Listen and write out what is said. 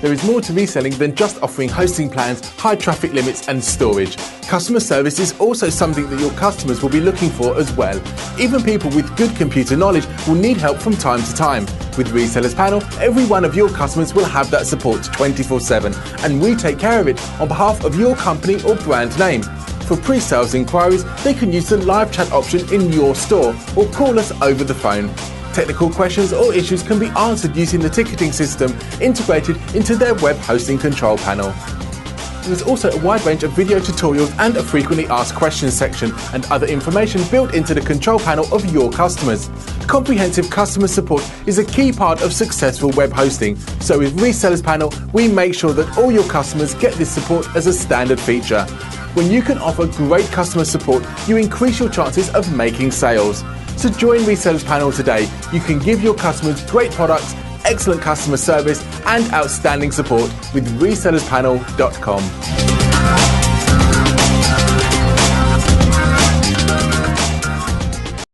there is more to reselling than just offering hosting plans, high traffic limits and storage. Customer service is also something that your customers will be looking for as well. Even people with good computer knowledge will need help from time to time. With Resellers Panel, every one of your customers will have that support 24/7, and we take care of it on behalf of your company or brand name. For pre-sales inquiries, they can use the live chat option in your store or call us over the phone. Technical questions or issues can be answered using the ticketing system integrated into their web hosting control panel. There's also a wide range of video tutorials and a frequently asked questions section and other information built into the control panel of your customers. Comprehensive customer support is a key part of successful web hosting, so with Resellers Panel, we make sure that all your customers get this support as a standard feature. When you can offer great customer support, you increase your chances of making sales. So join Resellers Panel today. You can give your customers great products, excellent customer service and outstanding support with resellerspanel.com.